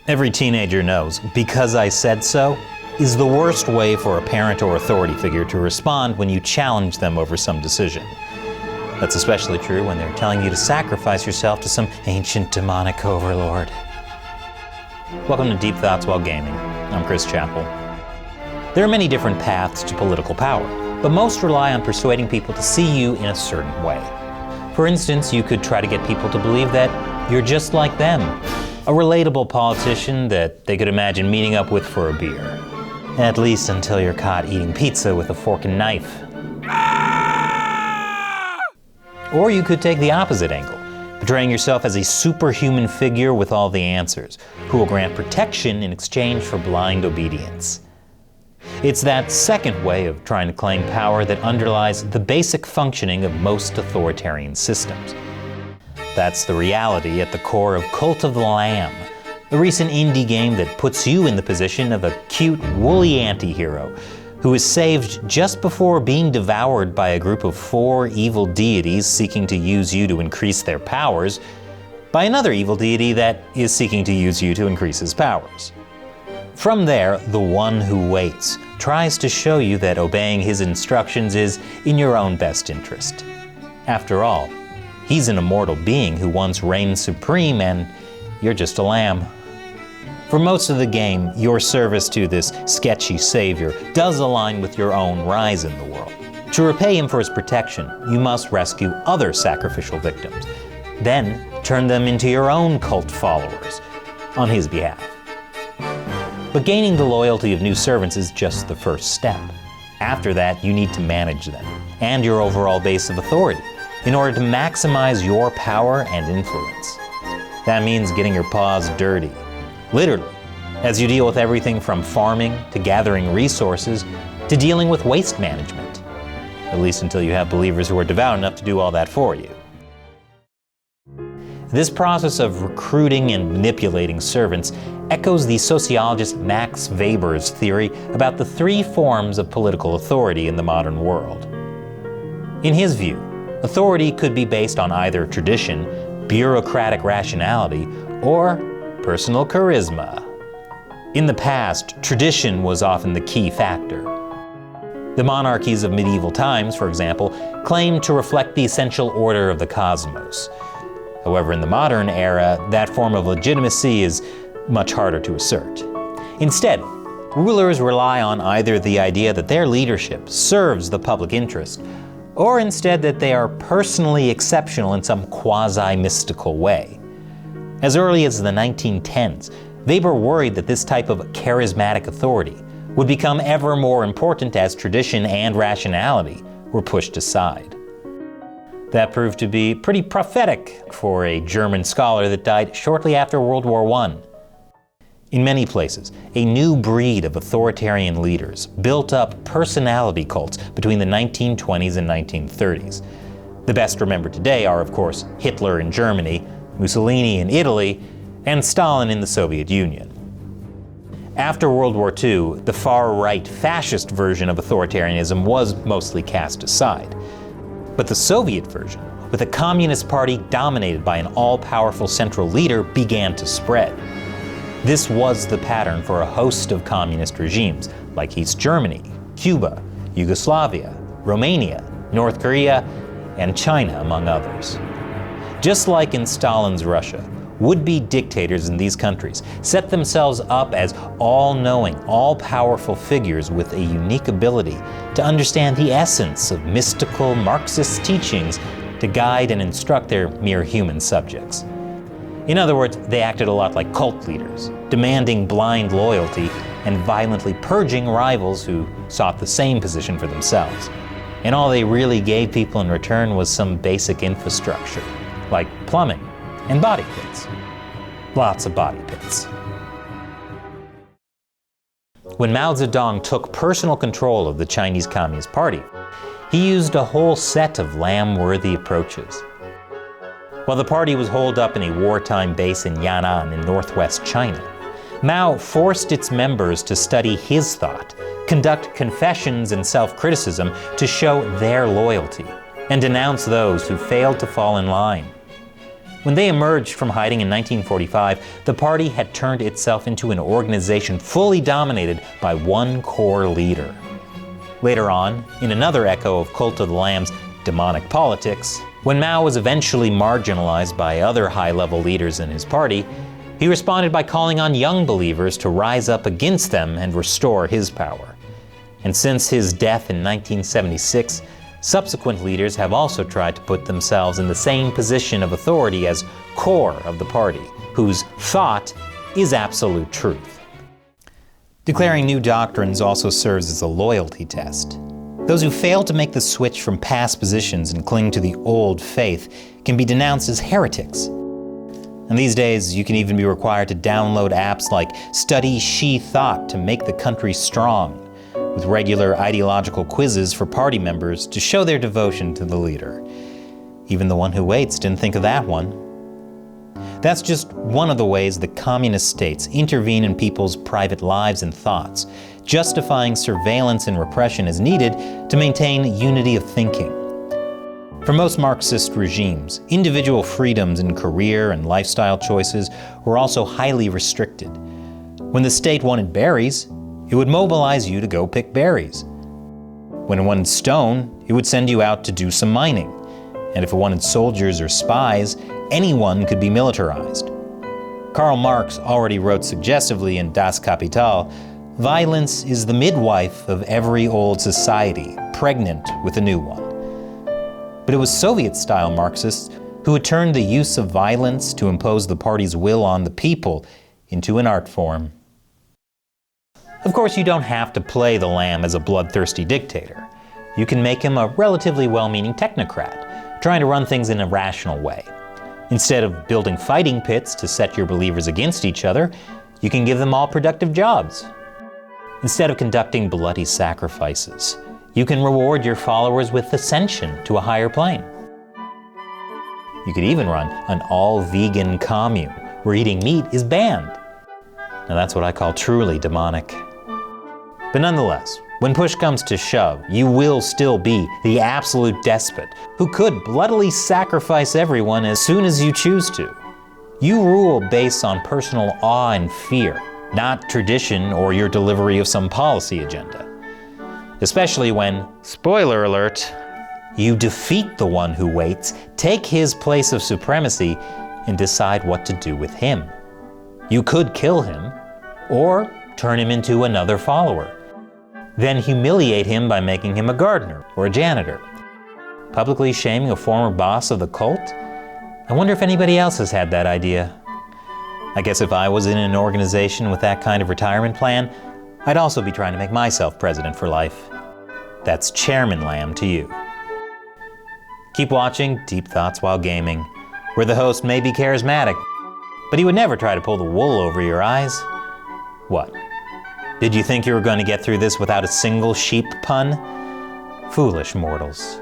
Every teenager knows "because I said so" is the worst way for a parent or authority figure to respond when you challenge them over some decision. That's especially true when they're telling you to sacrifice yourself to some ancient demonic overlord. Welcome to Deep Thoughts While Gaming. I'm Chris Chappell. There are many different paths to political power, but most rely on persuading people to see you in a certain way. For instance, you could try to get people to believe that you're just like them, a relatable politician that they could imagine meeting up with for a beer. At least until you're caught eating pizza with a fork and knife. Or you could take the opposite angle, portraying yourself as a superhuman figure with all the answers, who will grant protection in exchange for blind obedience. It's that second way of trying to claim power that underlies the basic functioning of most authoritarian systems. That's the reality at the core of Cult of the Lamb, a recent indie game that puts you in the position of a cute, woolly anti-hero who is saved just before being devoured by a group of 4 evil deities seeking to use you to increase their powers, by another evil deity that is seeking to use you to increase his powers. From there, the one who waits tries to show you that obeying his instructions is in your own best interest. After all, he's an immortal being who once reigned supreme, and you're just a lamb. For most of the game, your service to this sketchy savior does align with your own rise in the world. To repay him for his protection, you must rescue other sacrificial victims, then turn them into your own cult followers on his behalf. But gaining the loyalty of new servants is just the first step. After that, you need to manage them and your overall base of authority in order to maximize your power and influence. That means getting your paws dirty, literally, as you deal with everything from farming to gathering resources to dealing with waste management, at least until you have believers who are devout enough to do all that for you. This process of recruiting and manipulating servants echoes the sociologist Max Weber's theory about the 3 forms of political authority in the modern world. In his view, authority could be based on either tradition, bureaucratic rationality, or personal charisma. In the past, tradition was often the key factor. The monarchies of medieval times, for example, claimed to reflect the essential order of the cosmos. However, in the modern era, that form of legitimacy is much harder to assert. Instead, rulers rely on either the idea that their leadership serves the public interest, or instead that they are personally exceptional in some quasi-mystical way. As early as the 1910s, Weber worried that this type of charismatic authority would become ever more important as tradition and rationality were pushed aside. That proved to be pretty prophetic for a German scholar that died shortly after World War I. In many places, a new breed of authoritarian leaders built up personality cults between the 1920s and 1930s. The best remembered today are, of course, Hitler in Germany, Mussolini in Italy, and Stalin in the Soviet Union. After World War II, the far-right fascist version of authoritarianism was mostly cast aside. But the Soviet version, with a communist party dominated by an all-powerful central leader, began to spread. This was the pattern for a host of communist regimes, like East Germany, Cuba, Yugoslavia, Romania, North Korea, and China, among others. Just like in Stalin's Russia, would-be dictators in these countries set themselves up as all-knowing, all-powerful figures with a unique ability to understand the essence of mystical Marxist teachings to guide and instruct their mere human subjects. In other words, they acted a lot like cult leaders, demanding blind loyalty and violently purging rivals who sought the same position for themselves. And all they really gave people in return was some basic infrastructure, like plumbing and body pits. Lots of body pits. When Mao Zedong took personal control of the Chinese Communist Party, he used a whole set of lamb-worthy approaches. While the party was holed up in a wartime base in Yan'an in northwest China, Mao forced its members to study his thought, conduct confessions and self-criticism to show their loyalty, and denounce those who failed to fall in line. When they emerged from hiding in 1945, the party had turned itself into an organization fully dominated by one core leader. Later on, in another echo of Cult of the Lamb's demonic politics, when Mao was eventually marginalized by other high-level leaders in his party, he responded by calling on young believers to rise up against them and restore his power. And since his death in 1976, subsequent leaders have also tried to put themselves in the same position of authority as core of the party, whose thought is absolute truth. Declaring new doctrines also serves as a loyalty test. Those who fail to make the switch from past positions and cling to the old faith can be denounced as heretics. And these days, you can even be required to download apps like Study She Thought to Make the Country Strong, with regular ideological quizzes for party members to show their devotion to the leader. Even the one who waits didn't think of that one. That's just one of the ways that communist states intervene in people's private lives and thoughts, justifying surveillance and repression as needed to maintain unity of thinking. For most Marxist regimes, individual freedoms in career and lifestyle choices were also highly restricted. When the state wanted berries, it would mobilize you to go pick berries. When it wanted stone, it would send you out to do some mining. And if it wanted soldiers or spies, anyone could be militarized. Karl Marx already wrote suggestively in Das Kapital, "Violence is the midwife of every old society, pregnant with a new one." But it was Soviet-style Marxists who had turned the use of violence to impose the party's will on the people into an art form. Of course, you don't have to play the Lamb as a bloodthirsty dictator. You can make him a relatively well-meaning technocrat, trying to run things in a rational way. Instead of building fighting pits to set your believers against each other, you can give them all productive jobs. Instead of conducting bloody sacrifices, you can reward your followers with ascension to a higher plane. You could even run an all-vegan commune where eating meat is banned. Now that's what I call truly demonic. But nonetheless, when push comes to shove, you will still be the absolute despot who could bloodily sacrifice everyone as soon as you choose to. You rule based on personal awe and fear, not tradition or your delivery of some policy agenda. Especially when, spoiler alert, you defeat the one who waits, take his place of supremacy, and decide what to do with him. You could kill him, or turn him into another follower. Then humiliate him by making him a gardener or a janitor. Publicly shaming a former boss of the cult? I wonder if anybody else has had that idea. I guess if I was in an organization with that kind of retirement plan, I'd also be trying to make myself president for life. That's Chairman Lamb to you. Keep watching Deep Thoughts While Gaming, where the host may be charismatic, but he would never try to pull the wool over your eyes. What? Did you think you were going to get through this without a single sheep pun? Foolish mortals.